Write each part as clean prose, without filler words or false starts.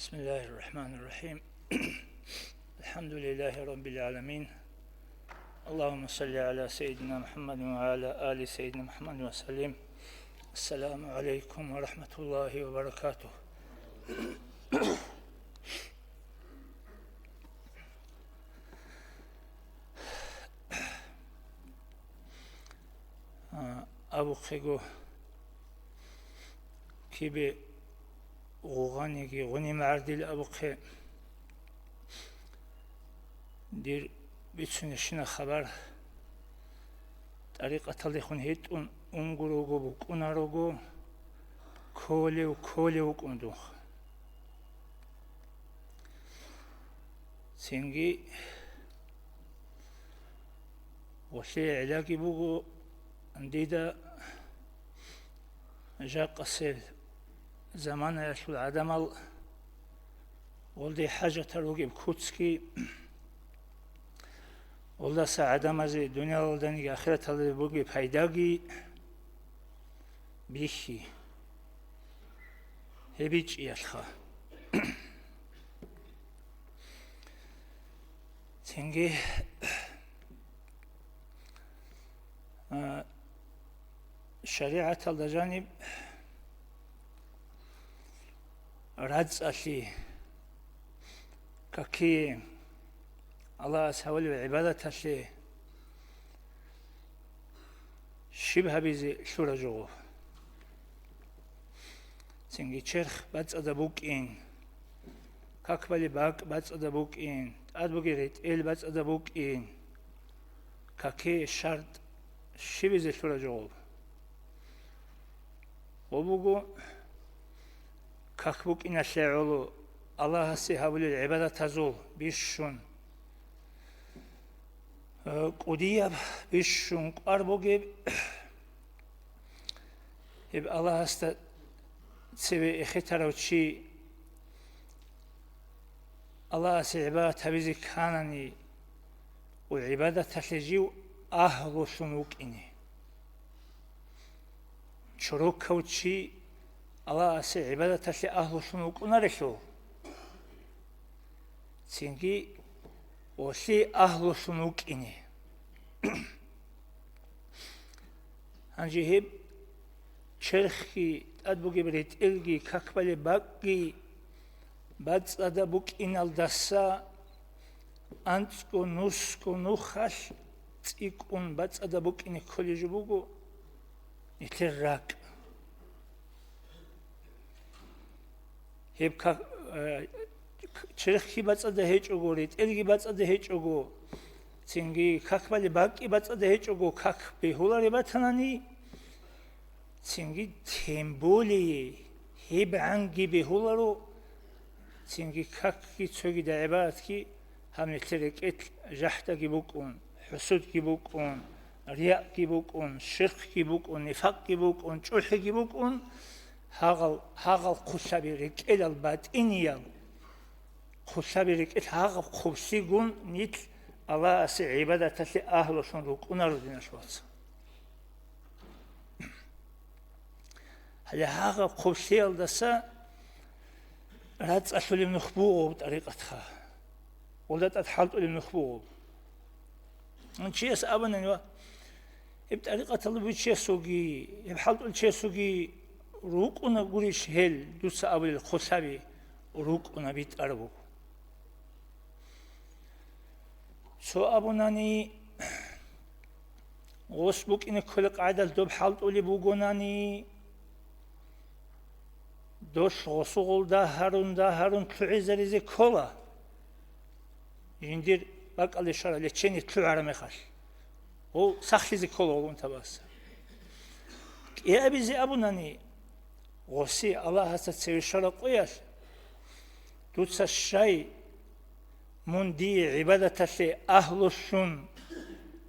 بسم الله الرحمن الرحيم. الحمد لله رب العالمين. اللهم صل على سيدنا محمد وعلى آل سيدنا محمد وسلم. السلام عليكم ورحمة الله وبركاته. أبو خيغو كيبي غوغانيكي غني معردل أبو خي دير بيتسنشنا خبر طريقة تليخون هيت أنغروغو بكوناروغو كوليو كوندو سينجي وشي علاقي بوغو انديدا جا قصير زمان يشو العدمال ولدي حاجة تروغي بكوتسكي ولدا سا عدمازي دنيا ولداني آخرة تلوغي بوغي بحيداغي بيخي هبيج يالخا تنجي شريعة الجانب رادس أشي كاكي الله سهول العبادة أشي شبه بيزي شورا جوغو سنجي چرخ باتس أدبوك إن كاكبالي باك باتس أدبوك إن أدبوكي ريت إل باتس أدبوك إن كاكي شرط شبه زي شورا جوغو وبوغو كاكبوك إن الشعولو الله سيهول العبادة تزول بيشون قدية بيشون قربوغي هب الله است تسوي إخيتارو تشي الله سيعبادة تبيزي كانني والعبادة تشجيو أهل سنوك إني شروك كوتشي الله سي عبادة تشي أهل سنوك ونرشو سينجي وسي أهل سنوك إني هنجي هب شرخي أدبوكي بريت إلغي كاكبالي باقي بادس أدبوك إن الدسا أنتسكو نوسكو نوخاش تيكون بادس أدبوك إني كولي جبوكو نتراك هب چرخي بادس أده هيچوغو ريت إلغي بادس أده هيچوغو تنجي كاكبالي باقي بادس أده هيچوغو كاك بيهولا رباتناني تنجي تيمبولي هب عنجي بيهولارو تنجي كاكي تسوغي دا عبارتكي هم نترك جحتا جيبوكون حسود جيبوكون رياء جيبوكون شرق جيبوكون نفاق جيبوكون چوح جيبوكون هاغل قصابي ركيل الباطنية قصابي ركيل هاغل خبسيقون نيت الله أسي عبادة تسي أهل سنروك ونردين أشوات هل هاغل خبسيال دسا رادس أسولي منخبوغو بطريقتها ولدت أتحالتو لمنخبوغو انشيس أبنان بطريقة الله بيتشيسوغي يبحالتو الشيسوغي روك ونا قريش هل دوسا أبل الخصابي روك ونا بيت أربو سو أبناني غصبوك إن كل قاعدة دو بحالتو لبوغوناني دوش غصوغل دا هارون تعزريزي كولا يندير باق الإشارة لتشيني تلو عرمخاش هو سخليزي كولا ولون تباسا يا أبيزي أبناني غصي الله تتسوي شرق وياش دوتسا الشاي من دي عبادة لي أهل السن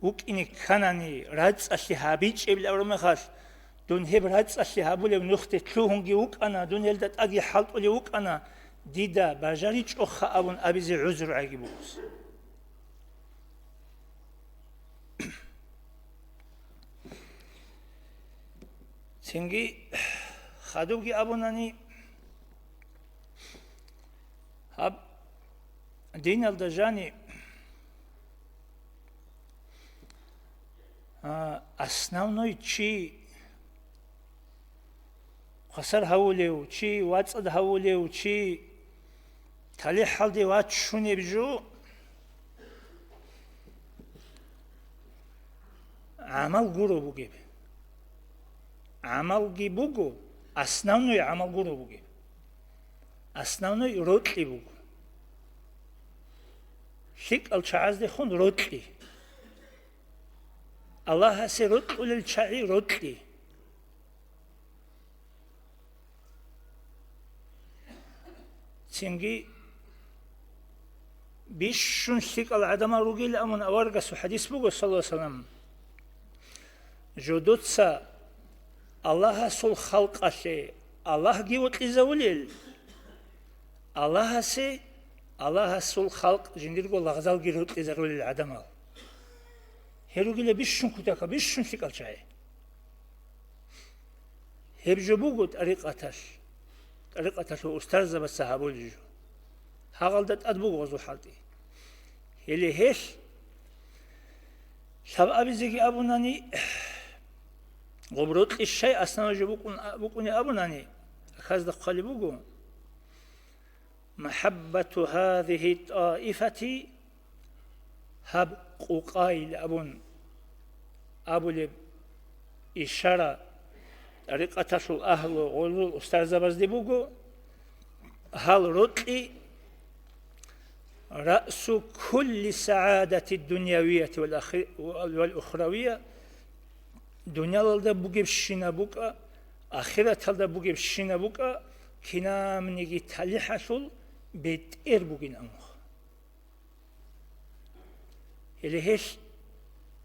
وك إني كانني رادس أشي هابيج إبل أورمخاش دون هب رادس أشي هابولي ونختي تلوهنجي وك أنا دون يلدت أجي حالت ولي وك أنا ديدا بجاريج أخا أبن أبيزي عذر عجيبوس سنجي خادوكي أبناني Hab din al-Dajani основной чи خسر هوليو چی واتد هوليو چی تلی حال دی وات شونه بجو عمل گورو بگیب عمل گی بگو основной عمل گورو بگیب основной روتلی بگو شک الچاز دی خون روتلی الله هسه روتل الچای روتلی çünkü bir şunşik al adama rugil amun avargasu hadis bu sallallahu aleyhi ve sellem judutsa Allah'a sul halqası Allah givut izavulil Allah'a sul halq jindirgo lagzal girut izavulil adama herugile bir şun kutaka bir şunşik al çay hep jobugut ariqatash طريقة أستاذ بس هقول جو هقولت أدبوغ وزو حالتي هلي هيش شاب أبي زكي أبو ناني غبروت الشيء أصلا جو بكوني أبو ناني أخذ دقالي بوغو محبة هذه الطائفة هب قوقاي أبو لب إشارة طريقة الأهل وغلول أستاذ بزدي بوغو هل رطلي رأس كل سعادة الدنيوية والأخروية دنيا للده بوغيب شينا بوكا آخرة للده بوغيب شينا بوكا كنا منيجي تاليحشول بيتئر بوغين أمخ اللي هيش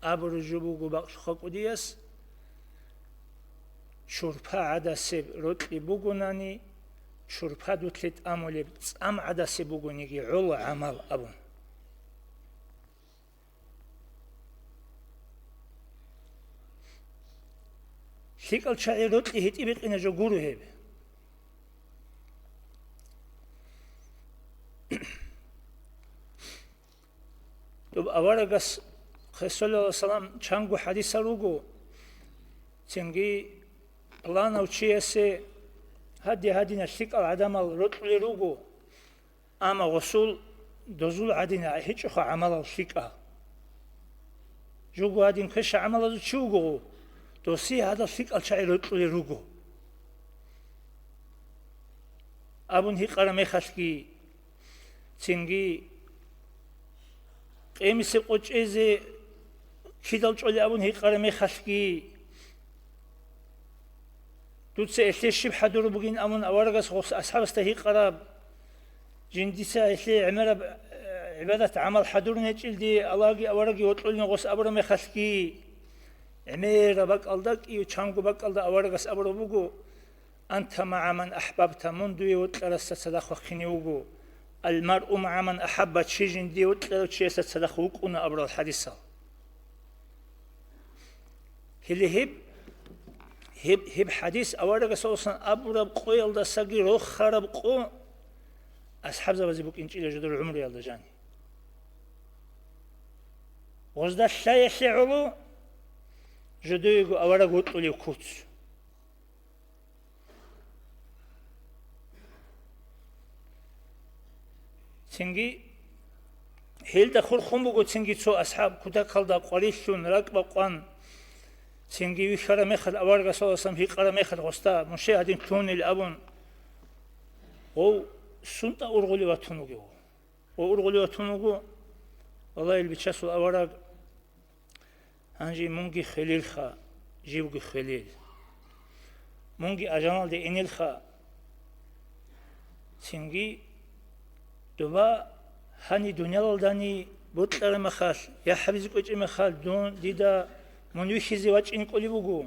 أبرجو بوغو بقشخوك ودياس شورپا عدسه روتلی بگونانی شورپا دوتلیت عملی ام عدسه بگونیگی عول عمل ابون شکل چای روتلی هیتی بقینه جو گورو هیبه تو اوارگس خیصل الله سلام چانگو حدیث روگو چنگی плана учиесе هادي نشتك العدم الرطل روغو أما غسول دزول عدنا هيك خو عمل الشيكا جوغو هادي نكش عمل الشوغو دوسي هذا الشيك الشاي رطل روغو أبون هي قرمي خشكي تنجي قيمس قوچيزي كيدل چولي أبون هي قرمي خشكي دوتسه إحلي حدور بقين أمون أورغس غص أصحاب استهي قراب جندسة إحلي عمر عبادة عمل حدور نجيل دي ألاقي أورغي وطلني غص أبرم خسكي عمر بق ألدك إيو چانگو بق ألد أورغس أبرو بقو أنت مع من أحببت منذ يوتلرس صدق وخيني وقو المرء مع من أحبت شي جندي وتلرس صدق وقونا أبرو الحديثة هلي هب حديث أورق صوصا أبرب قو يلدا ساقي روخ خرب قو أصحاب زبازي بوك إنجيل جدر العمر يلدا جاني وزدا الشاي علو جدو يقو أورق وطولي وكوتس تنجي هيل دخول خمبو تنجي تو أصحاب كتا قلدا قريشون رقب قوان تنجي ويخرا مخل أورغا صلصم هي قرا مخل غستا مشاهدين توني الأبون و سنتا أورغولي واتونوغو وأورغولي واتونوغو والله البيتشاس الأورغ هنجي مونجي خليل خا جيبوغي خليل مونجي أجانال دي إنيل خا تنجي دوبا هاني دنيا لالداني بوتلر مخال يا حبيزك وجه مخال دون ديدا منوشي زواج إن قولي بقو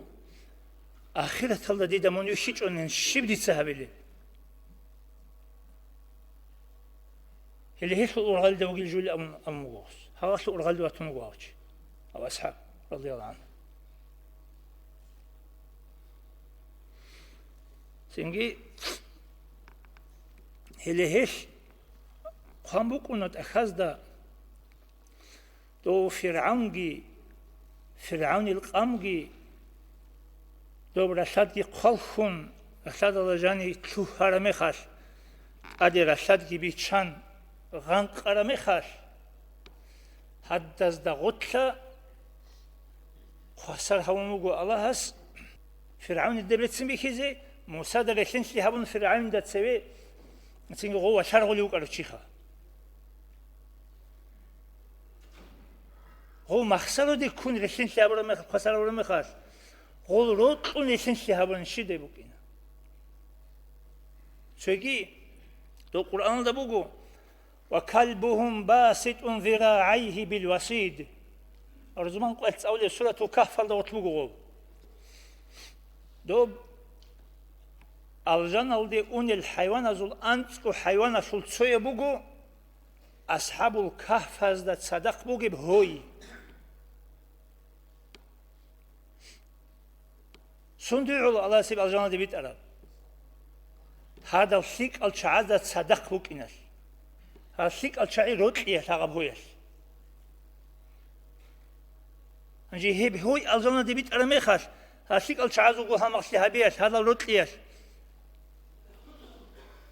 آخرة الله ديدا منوشي جونن شبدي سهبلي اللي هيش الأورغال ده وقيل جولي أموغوس هواش الأورغال ده واتنوغوش أو أصحاب رضي الله عنه سنجي اللي هيش خامبوكونات أخذ دو فرعونجي فرعون القامجي دو برشادجي قلخون رشاد الله تلو هرمخاش أدي رشادجي بيتشان غانق هرمخاش حدث دا غطلة خسر هونوغو الله هس فرعون الدبلتسن بكيزي موسى دا رشنش لهابون فرعون دا تسوي نتنجو غو شرغو ليوك أرچيخا غو مخسرو دي كون رشنش لهابون مخاش خسر هونو مخاش غو روطلون رشنش لهابون شده بكينا شوكي دو قرآن دا بوغو وكلبهم باسط ذراعيه بالوسيد أرزمان قلت أولي سورة الكهف دا وطلوغو دو الجان الدي أون الحيوان أزول أنتكو حيوان أشول تسوية بوغو أصحاب الكهف دا تصدق بوغي بهوي سندعو الله سيب الجان دي بيت أراب هذا الشيك الشعاد دا تصدق بوغيناش هذا الشيك الشعي روتليه تغب هويش انجي هيب هوي الجان دي بيت أراميخاش هذا الشيك الشعاد وقوها مغسلها بيش هذا روتليش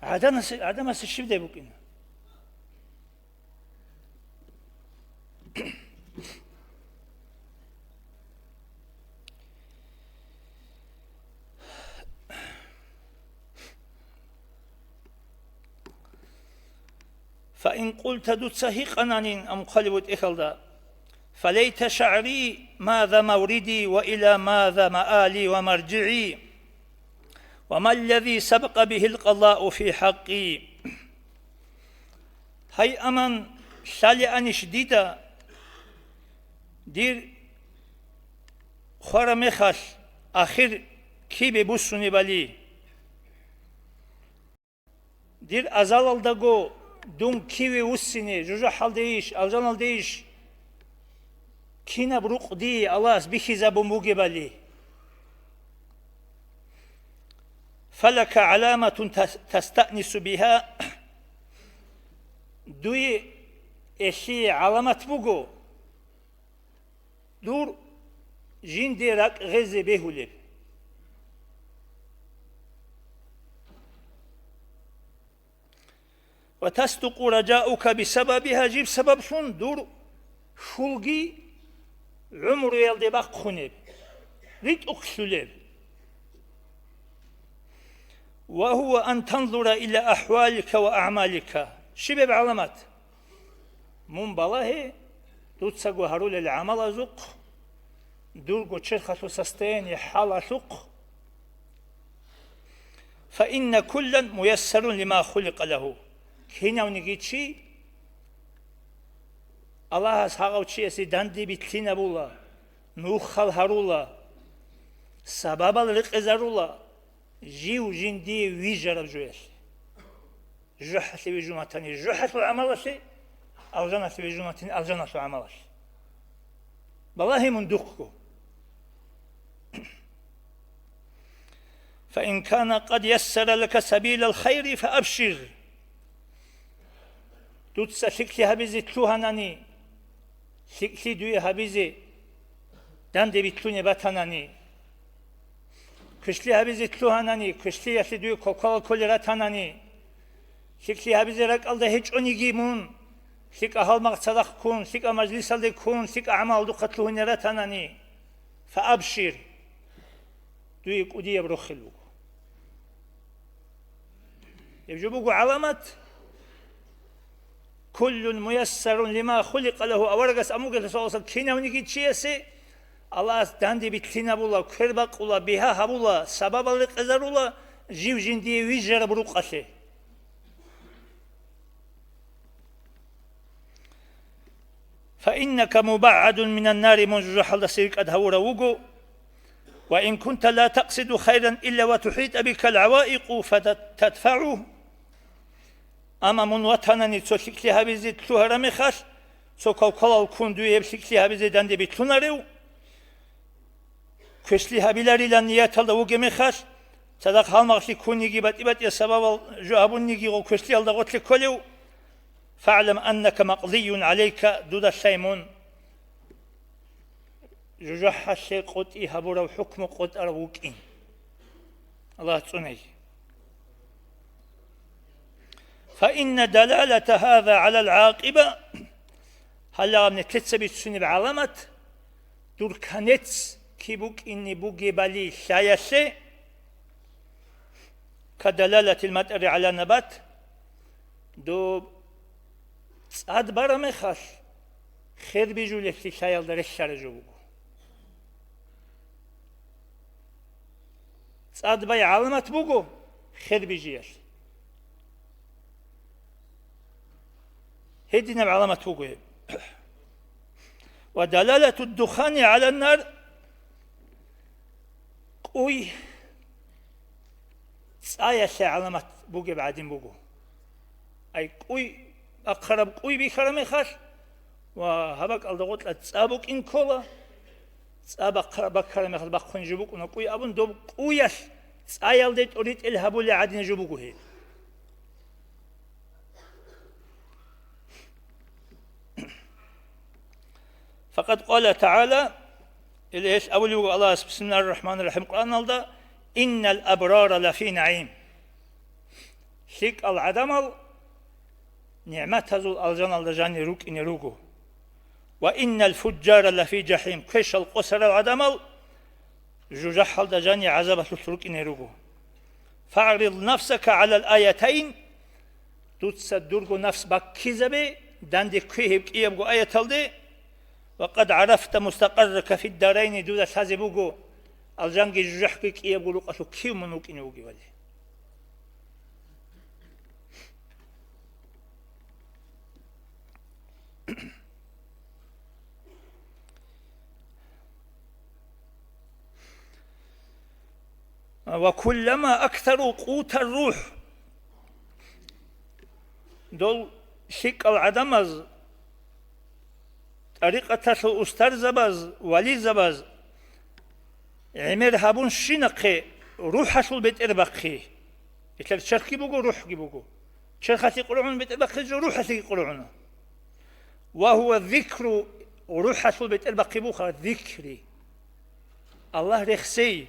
عدم الشيب ده بوكينا فإن قلت دوتسهي قنانين أم قلبت إخلدا فليت شعري ماذا موردي وإلى ماذا مآلي ومرجعي وما الذي سبق به القضاء في حقي هاي أمن شالي أني شديدة دير خورمخش آخر كي ببسوني بالي دير أزال الدقو دون كيوي وسيني جوجو حال ديش الجان ديش كينا بروق دي الله بيخي زابو موغي بالي فلك علامة تستأنس بها دوي إشي علامة بوغو دور جين ديراك غزي بيهولي وتصدق رجاؤك بسببها جيب سبب شون دور شلغي عمر يلدي باق خنب ريت أكسلب وهو أن تنظر إلى أحوالك وأعمالك شباب علامات من بالله دوتساقو هارول العمل زق دورقو تشرخة سستين حال سق فإن كلا ميسر لما خلق له كينا ونجيتشي الله ساقو تشيسي داندي بتلين بولا نوخال هارولا سبب الرقزارولا جيو جندي ويجرب جويش جحت ويجومتني جحت وعملشي أو جنت ويجومتني أو جنت وعملش والله من دقكو فإن كان قد يسر لك سبيل الخير فأبشر دوتسا شكلي هبزي تلوهناني شكلي دوي هبزي داندي بتلوني باتناني كشلي هبزي تلوهناني كشلي يشلي دوي كوكال كوليراتناني شكلي هبزي رك alda hiç onigimun شك أهل مقصدك كون شك مجلس اللي كون شك أعمال دو قتلوه نراتناني فأبشر دوي قدي بروخلو يجبوك علامات كل ميسر لما خلق له أورغس أموك لسوصل كينا ونجي تشيسي الله داندي بتلينا بولا كربق ولا بها هبولا سبب القزر ولا جيو جندي ويجر بروقشه فإنك مبعد من النار منذ حل سيرك أدهور وقو وإن كنت لا تقصد خيرا إلا وتحيط بك العوائق فتدفعه أما من وطنني تو شكلي هبزي تلوها رميخاش تو كوكالا الكون دوي بشكلي هبزي داندي بتلوناريو كشلي هبيلاري لنيات الله وقميخاش صدق هالمغشي كونيجي بات يا سبب جوابونيجي وكشلي الله قتل كوليو فاعلم أنك مقضي عليك دود الشيمون جوجح الشيء قد إيهابورا وحكم قد أروكين الله تسوني. فإن دلالة هذا على العاقبة هلا من تتسبي تسوني بعلامة دور كانتس كيبوك إني بوجي بالي شايسة كدلالة المطر على نبات دو صاد برا خاص خير بيجو لفتي شايل در الشر جوبو صاد باي علامة بوجو خير بيجيش هدينا بعلامة بوجو. ودلالة الدخان على النار قوي آية علامة بوجو بعدين بوجو أي قوي أقرب قوي بكرم خاص وهبك الضغط لتصابك إن كلا تصابك بكرم خاص بخون جبوك ونقوي أبون دوب قويش آية ديت أريد الهبول لعدين جبوكه هي. فقد قال تعالى إليش أول يقول الله بسم الله الرحمن الرحيم قرآن الله إن الأبرار لفي نعيم شيك العدم نعمة تزول الجنة الجاني روك إن روكو وإن الفجار لفي جحيم كش القصر العدم جوجح الجاني عذابة تروك إن روكو. فاعرض نفسك على الآيتين تتصدرق نفس بكذبه داندي كيهب كيبقو آية تلدي وقد عرفت مستقرك في الدارين دودا سازبوغو الجانجي جوجحكي كيبقو لقصو كيو منوك إنوغي ولي. وكلما أكثروا قوت الروح دول شك العدمز طريقة أستر زباز ولي زباز عمر هابون شنقي روح حصل بيت إرباقي إتلال شرقي بوغو روح بوغو شرقاتي قرعون بيت إرباقي جو روح حصل قرعون وهو الذكر روح حصل بيت إرباقي بوخا ذكري الله رخسي.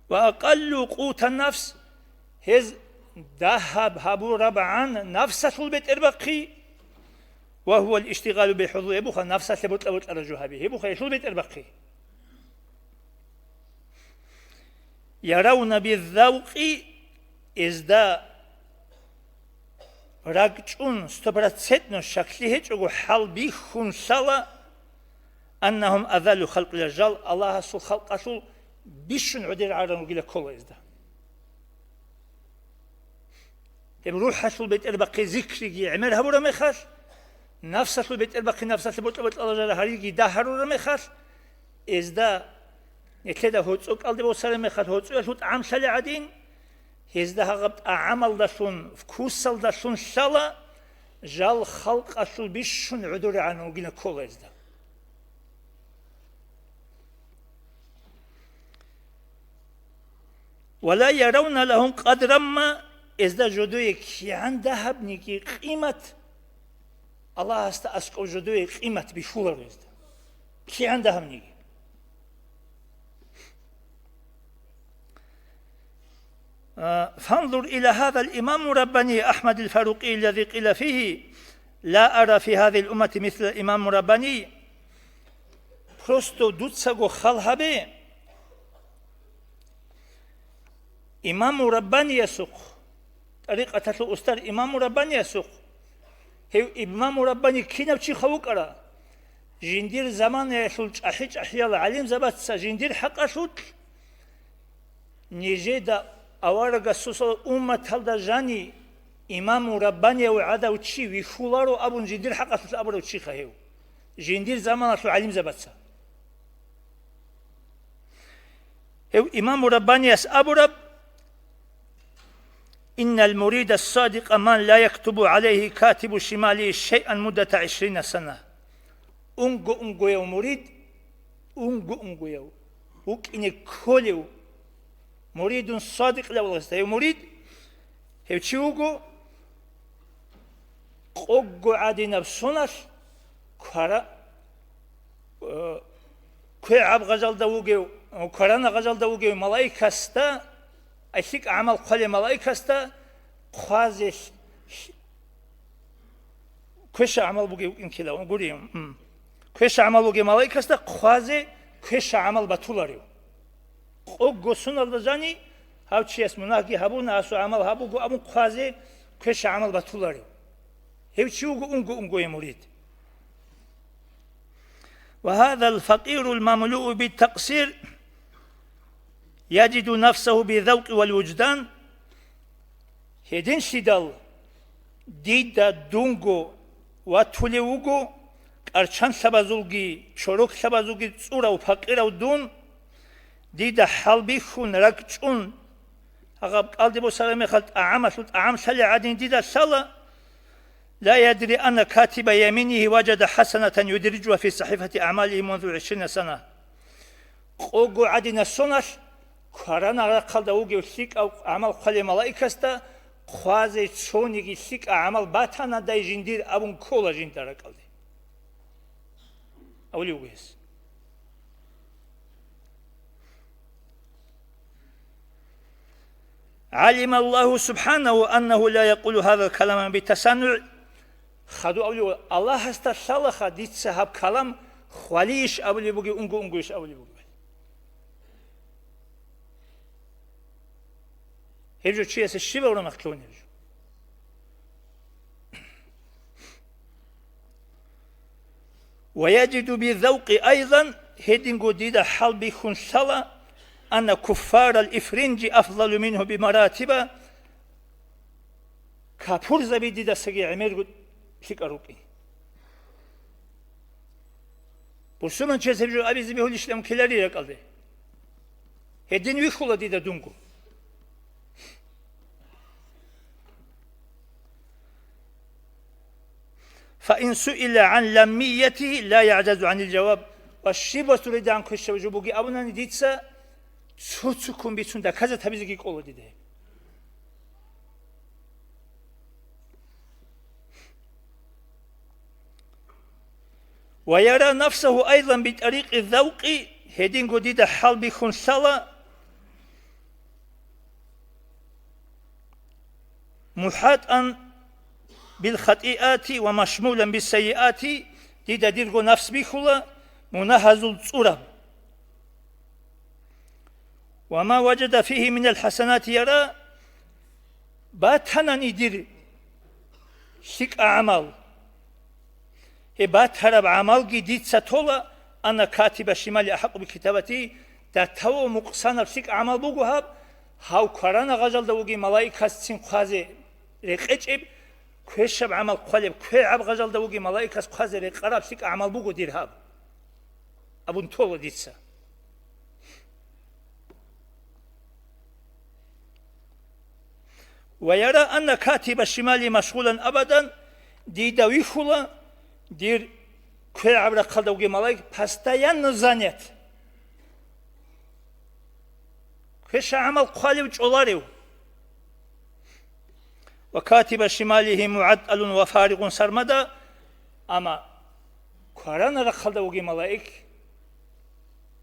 وأقل قوت النفس هز ذهب هابو ربعا نفسه البيت إرباقي وهو الاشتغال بحضور يبوخا نفسه لبوت لبوت أرجوها به يبوخا يشول بيت إرباقي. يرون بالذوق إزدا راجعون ستبرتسنو شكله جو حال بيخون سلا أنهم أذلوا خلق الرجال الله سو خلق أصل بيشون عدير عارن وقيل كله إزدا روح حصل بيت إرباقي ذكري يعمرها برا مخاش نفسه بيت إرباقي نفسه بيت الله جل هريجي دهر ورا مخاش إزدا يكده هوتسوك ألدي بوسر مخاش هوتسوك هوت عام سالي عدين إزدا هغبت أعمل داشون فكوسل داشون شلا جال خلق أصل بيشون عدير عارن وقيل كله إزدا. ولا يرون لهم قدر ما إذا جدوك عندها بنيكي قيمة الله استأسكو جدوك قيمة بشولر إذا كي عندها بنيكي. فانظر إلى هذا الإمام رباني أحمد الفاروقي الذي قيل فيه لا أرى في هذه الأمة مثل الإمام رباني просто دوتساغو خالهابي إمام رباني يسوق طريقة الأستاذ إمام رباني يسوق هي إمام رباني كنا بشي خوك أرى جندير زمان يسولج أحيج أحيال عليم زبات جندير حق أسود نجد أوارق السوسة أمة هذا جاني إمام رباني وعدا وتشي ويخولارو أبو جندير حق أسود أبو وتشي خهيو جندير زمان أسود عليم زبات هي إمام رباني يس أبو رب إن المريد الصادق من لا يكتب عليه كاتب شماله شيئا مدة 20 سنة. أنغو يو مريد أنغو يو وكإن كل مريد صادق لا والله يو مريد هيو تشيوغو ოგო ადინა სუნას ქარა ქე აბღაზალდა უგე ქარანა ღაზალდა უგე მალაიკასტა ასიკ ამალ ხალე მალაიკასტა ხვაზეს ქეშა ამალ უგე ინქილა გური ქეშა ამალ უგე მალაიკასტა ხვაზე ქეშა ამალ ბათულარი ოგო სუნალდა ზანი ჰავჩიეს მონაგი ჰაბუნა ასო ამალ ჰაბუგო ამუ ხვაზე ქეშა ამალ ბათულარი هيوشي ungo يمريد وهذا الفقير المملوء بالتقصير يجد نفسه بالذوق والوجدان هدين شدال ديدا دونغو واتوليوغو أرشان سبازولغي شروك سبازولغي تصورا وفقيرا ودون ديدا حالبي خون ركتون أغاب قلدي بو سلامي خلط أعام سالي عادين ديدا سالا لا يدري أن كاتب يمينه وجد حسنة يدرجها في صحيفة أعماله منذ 20 سنة قوغو عدنا السنة كرانا رقل دوغي سيك أو عمل خلي ملائكستا خوازي تشونيكي سيك عمل باتانا داي جندير أبون كولا جندر رقل دي أولي وغيس علم الله سبحانه أنه لا يقول هذا الكلام بتسنع خدو أولي الله هستا شالخا ديت سحب كلام خاليش أولي بوغي ungoش أولي بوغي هرجو چيس الشيبة ولا مخلون هرجو ويجد بالذوق أيضا هدنغو ديدا حلبي خنسلا أن كفار الإفرنج أفضل منه بمراتب كابور زبي ديدا سجي عمر فكروكي بسمن چه سبجو أبي زبي هول إسلام كلاري رقلده هدين ويخولا ديدا دونغو فإن سئل عن لميته لا يعجز عن الجواب والشيبة تريد عن كشة وجبوكي أبونا نديتسا تسوكم بيتسوندا كذا تبيزكي قولو ديده ويرى نفسه أيضا بطريق الذوق هدين ديدا حلبي خنسالة محاطا بالخطيئات ومشمولا بالسيئات ديدا ديرغو نفس بيخولا منهز الصورة وما وجد فيه من الحسنات يرى باتنا ندير شك أعمال بات هرب عمل جديد ستولا أنا كاتب شمالي أحق بكتابتي تتو مقصان شك أعمال بوجهاب هاو كرانا غزل دوجي ملاك سين خازي رقيب كويشب عمل قلب كويعب غزل دوجي ملاك خازي رقرب شك أعمال بوجو ديرهاب أبون تولا ديتسا ويرى أن كاتب الشمال مشغولا أبدا ديدا ويخولا دير كوي عبر قلدوغي ملايك постоянно занят كويش عمل قالب جولاريو وكاتب شماله معدل وفارغ سرمدا أما كورانا رقلدوغي ملايك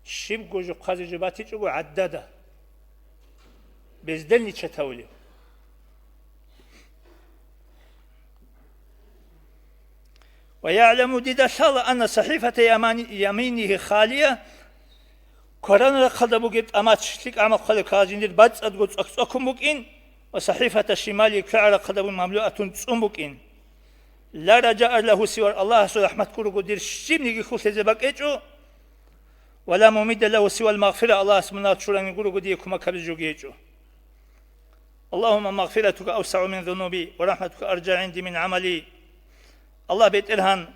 شيب جوجو قازي جباتي جوجو عددا بزدلني تشتاوليو ويعلم ديدا شالا أن صحيفة يمينه خالية كورانا رقلدوغي بوغيت أماتش لك عمل خالي كازيندير بادس أدغوت أكسوكم بوكين وصحيفة الشمال كعر قدم مملوءة تصمبكين لا رجاء له سوى الله سوى رحمة كورو دير شيبني خوش زبك إيجو ولا ممد له سوى المغفرة الله اسمنا تشوران كورو دي كما كبجو إيجو اللهم مغفرتك أوسع من ذنوبي ورحمتك أرجى عندي من عملي الله بيت إلهان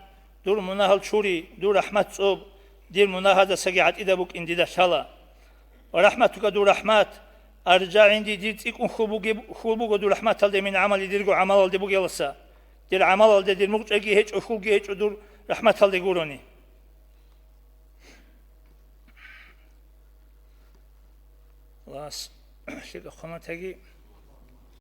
دور مناهل شوري دور رحمة صوب دير مناهدة سجعت إذا بك إندي شالا ورحمتك دور رحمات أرجع عندي ديت يكون خلبوق دور رحمة الله من عمل يديرجو عمل الله دبوق يلسا دير عمل الله دير مقتجي هيج أخلقي هيج دور رحمة الله يقولوني خلاص شيء خمتهجي